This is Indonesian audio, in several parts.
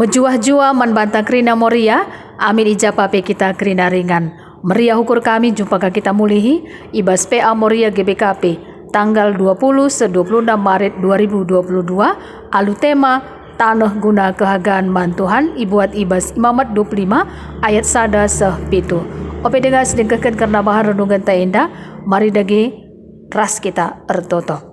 Menjuah-jua manbanta krina moria, amin ijapape kita krina ringan. Meria hukur kami jumpa kita mulihi, ibas PA Moria GBKP, tanggal 26 Maret 2022, alu tema, tanah guna kehagaan mantuhan, ibuat ibas Imamat 25, ayat sada seh pitu. Ope dengan sedengkahkan karena bahan renungan taenda, mari dagi ras kita ertoto.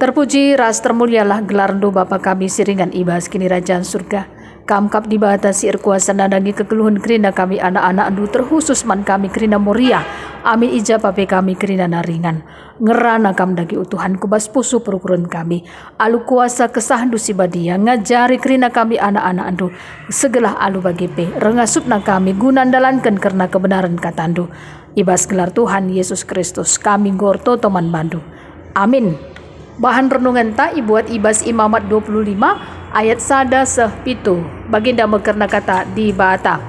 Terpuji ras termulialah gelar rendu Bapa kami siringan ibas kini Rajaan Surga. Kamkap dibatasi kuasa nadangi kekeluhan kerina kami anak-anak andu terkhusus man kami kerina moria. Amin ijapape kami kerina naringan. Ngerana kam dagi utuhan kubas pusu perukuran kami. Alu kuasa kesahandu si badia ngajari kerina kami anak-anak andu. Segelah alu bagi pe rengasupna kami gunandalankan karena kebenaran katandu. Ibas gelar Tuhan Yesus Kristus kami gorto toman bandu. Amin. Bahan renungan ta ibuat ibas Imamat 25 ayat sada seh pitu. Baginda mekerna kata di bata.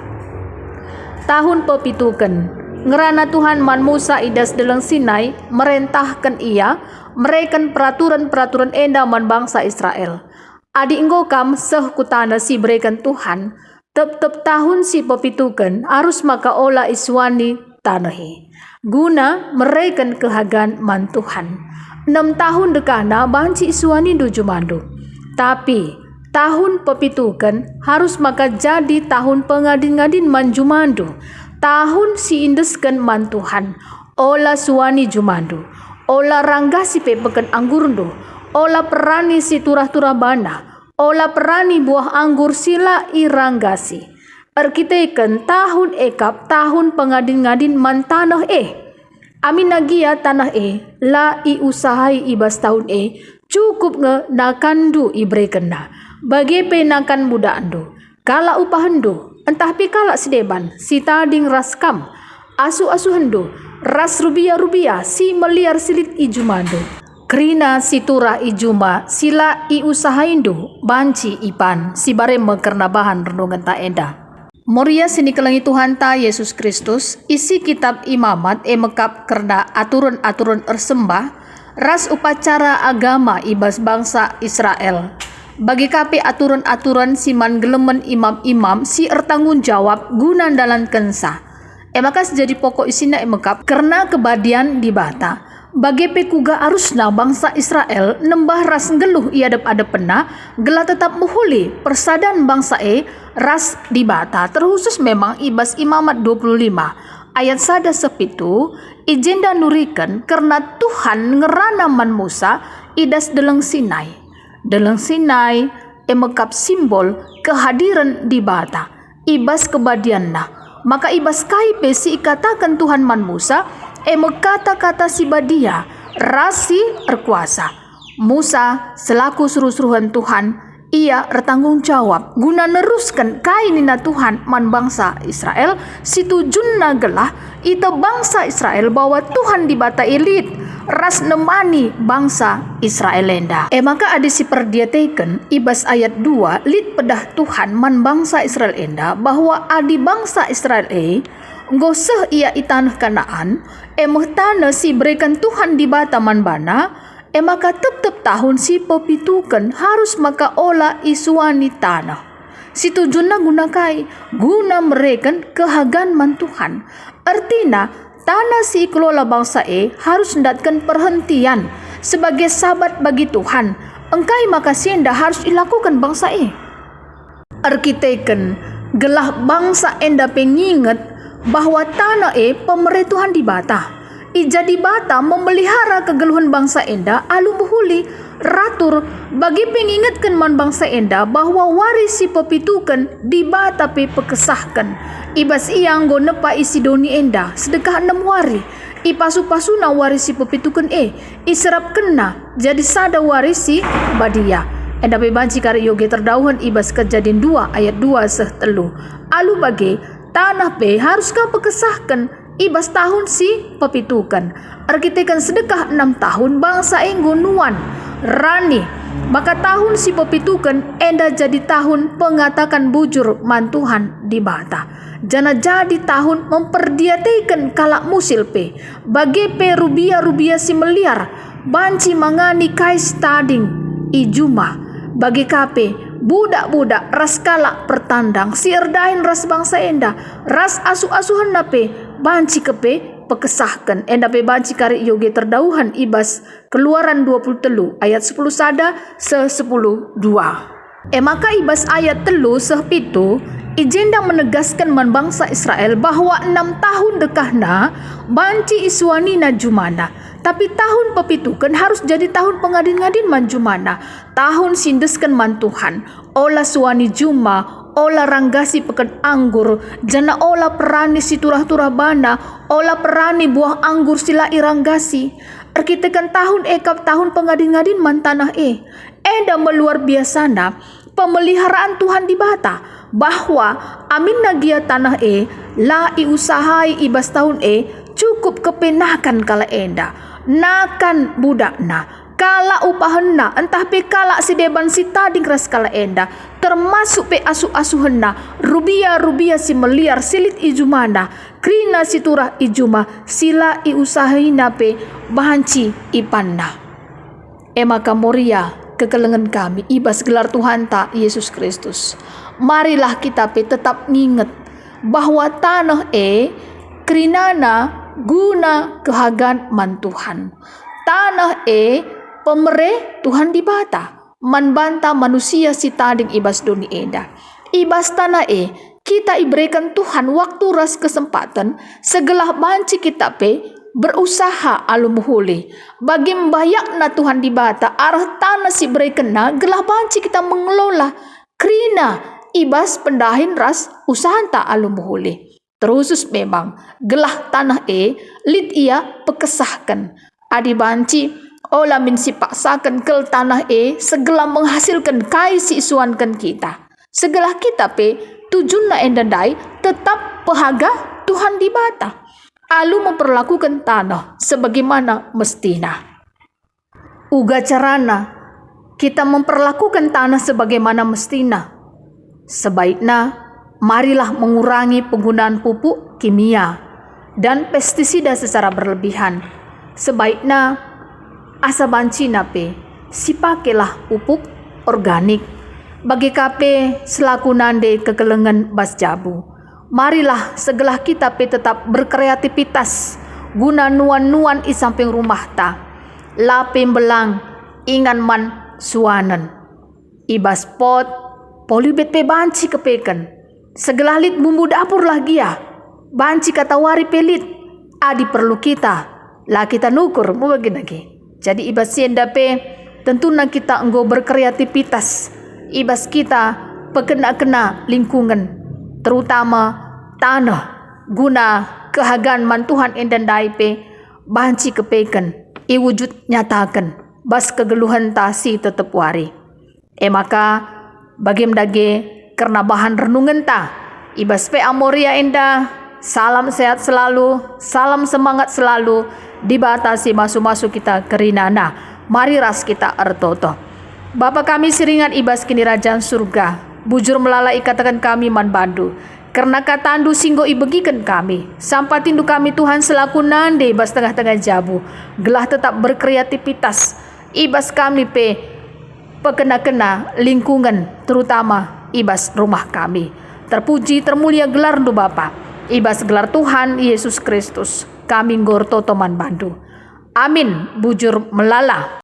Tahun pepituken ngerana Tuhan man Musa idas deleng Sinai merentahkan ia mereken peraturan-peraturan enda man bangsa Israel. Adi enggokam seh kutana si berikan Tuhan tep tahun si pepituken harus maka ola iswani tanahi guna mereken kehagan man Tuhan. 6 tahun dekana banci iswani do jumandu. Tapi tahun pepitukan harus maka jadi tahun pengadin-ngadin man jumandu. Tahun si indesken man Tuhan. Ola suwani jumandu. Ola rangga si pepeken anggurndo. Ola perani si turah-turah bana. Ola perani buah anggur sila iranggasi. Erkiteken tahun ekap tahun pengadin-ngadin man tanah Amin nagia tanah la i usahai ibas tahun cukup nge nakandu ibre kena bagi penakan muda ando kala upahendo entah pikala sideban si tading raskam asu hendo ras rubia si meliar silit ijumando krina si turah ijuma sila i usahaindo banci ipan si bareme karena bahan renungan ta enda. Moria sini kelangi Tuhan ta Yesus Kristus, isi kitab Imamat mekap kerna aturan-aturan ersembah, ras upacara agama ibas bangsa Israel. Bagi kape aturan-aturan si man gelemen imam-imam si ertanggung jawab gunan dalan kensa. Makas jadi pokok isina mekap kerna kebadian di bata. Bagi pekuga arusna bangsa Israel nembah ras ngeluh iadap-adap pena gelah tetap muhuli persadan bangsa ras di bata terkhusus memang ibas Imamat 25 ayat sada sepitu ijenda nurikan karena Tuhan ngerana man Musa idas deleng Sinai mekap simbol kehadiran di bata ibas kebadianna maka ibas kaipe si ikatakan Tuhan man Musa kata-kata si badia rasi erkuasa Musa selaku suruh-suruhan Tuhan ia bertanggung jawab guna neruskan kainina Tuhan man bangsa Israel situjunna gelah ita bangsa Israel bahwa Tuhan di bata elit ras nemani bangsa Israel enda maka ada si perdiateken ibas ayat 2 lit pedah Tuhan man bangsa Israel enda bahwa adi bangsa Israel ngoseh ia itanah Kanaan tanah si berikan Tuhan di bata man bana maka tetap tahun si pepitukan harus maka ola isuani tanah si tujuanna guna mereka kehagan man Tuhan artina tanah si kelola bangsa harus mendatkan perhentian sebagai sahabat bagi Tuhan engkai maka sienda harus dilakukan bangsa arkiteken gelah bangsa enda penginget bahwa tanah pemerintah di bata jadi bata memelihara kegeluhan bangsa enda alu buhuli ratur bagi pengingatkan man bangsa enda bahwa waris si pepitukan di bata pe pekesahkan ibas iang go nepa isi doni enda sedekah 6 wari ipasu-pasu na waris si pepitukan iserap kena jadi sada waris si badia enda pe banci kari yoge terdauhan ibas Kejadian 2 ayat 2 seh telu alu bagi tanah pe harus kau pekesahkan ibas tahun si pepitukan arkitekan sedekah 6 tahun bangsa nuan rani maka tahun si pepitukan enda jadi tahun pengatakan bujur man Tuhan di bata jana jadi tahun memperdiateikan kalak musil pe bagi pe rubia si meliar banci mangani kais tading ijuma bagi kape budak-budak ras kalak pertandang si erdahin ras bangsa enda ras asu-asuhan nape banci kepe pekesahkan enda pe banci kari yoge terdauhan ibas Keluaran 23 ayat 10 sada se 10 2. Maka ibas ayat telu sepitu ijenda menegaskan man bangsa Israel bahwa 6 tahun dekahna banci iswanina jumana. Tapi tahun pepitukan harus jadi tahun pengadin-ngadin man jumana. Tahun sindeskan man Tuhan. Ola suani juma, ola ranggasi pekan anggur, jana ola perani si turah-turah bana, ola perani buah anggur sila iranggasi. Arkitekan tahun ekap tahun pengadin-ngadin man tanah Eda meluar biasana pemeliharaan Tuhan di bata. Bahwa amin nagia tanah la iusahai ibas tahun cukup kepenakan kala enda. Nakan budakna kala upahenna entah pe kala si deban si tading ras kala enda termasuk pe asu-asuhenna rubia si meliar silit ijumana krina si turah ijuma sila iusahina pe bahanci ipanna. Maka moria kekelengan kami ibas gelar Tuhan ta Yesus Kristus. Marilah kita pe tetap nginget bahwa tanah krinana guna kehagan man Tuhan. Tanah pemere Tuhan di bata. Man banta manusia si tading ibas doni eda. Ibas tanah kita iberikan Tuhan waktu ras kesempatan segelah banci kita pe berusaha alumuhuli. Bagi membayakna Tuhan di bata arah tanah si berikan na gelah banci kita mengelola. Krina ibas pendahin ras usahan ta alumuhuli. Terusus memang gelah tanah lit ia pekesahkan. Adi banci ola min si paksakan kel tanah segala menghasilkan kai si isuankan kita. Segala kita pe tujunna endandai tetap pehaga Tuhan di bata. Alu memperlakukan tanah sebagaimana mestinya. Uga carana kita memperlakukan tanah sebagaimana mestinya. Sebaiknya marilah mengurangi penggunaan pupuk kimia dan pestisida secara berlebihan. Sebaiknya asa banci nape sipakelah pupuk organik. Bagi kape selaku nande kekelengan bas jabu. Marilah segelah kita pe tetap berkreativitas guna nuan-nuan i samping rumah ta. Lape belang ingan man suanen. Ibas pot polibet pe banci kepekan. Segelalit bumbu dapur lah gia. Banci kata wari pelit. Adi perlu kita. Lah kita nukur. Mau bagi lagi. Jadi ibas sienda pe. Tentu na kita enggo berkreativitas. Ibas kita pekena-kena lingkungan. Terutama tanah. Guna kehagan man Tuhan endandai pe. Banci kepekan. Iwujud nyatakan. Bas kegeluhan tasi tetep wari. Maka bagian karena bahan renungan ta ibas pe amoria enda salam sehat selalu, salam semangat selalu dibatasi masuk-masuk kita kerinana. Mari ras kita ertoto. Bapa kami siringan ibas kini rajaan surga bujur melalai katakan kami man bandu karena katandu singgo ibegikan kami sampai tindu kami Tuhan selaku nande ibas tengah-tengah jabu gelah tetap berkreativitas ibas kami pe pekena-kena lingkungan terutama ibas rumah kami. Terpuji termulia gelar du Bapa. Ibas gelar Tuhan Yesus Kristus. Kami ngor totoman bandu. Amin. Bujur melala.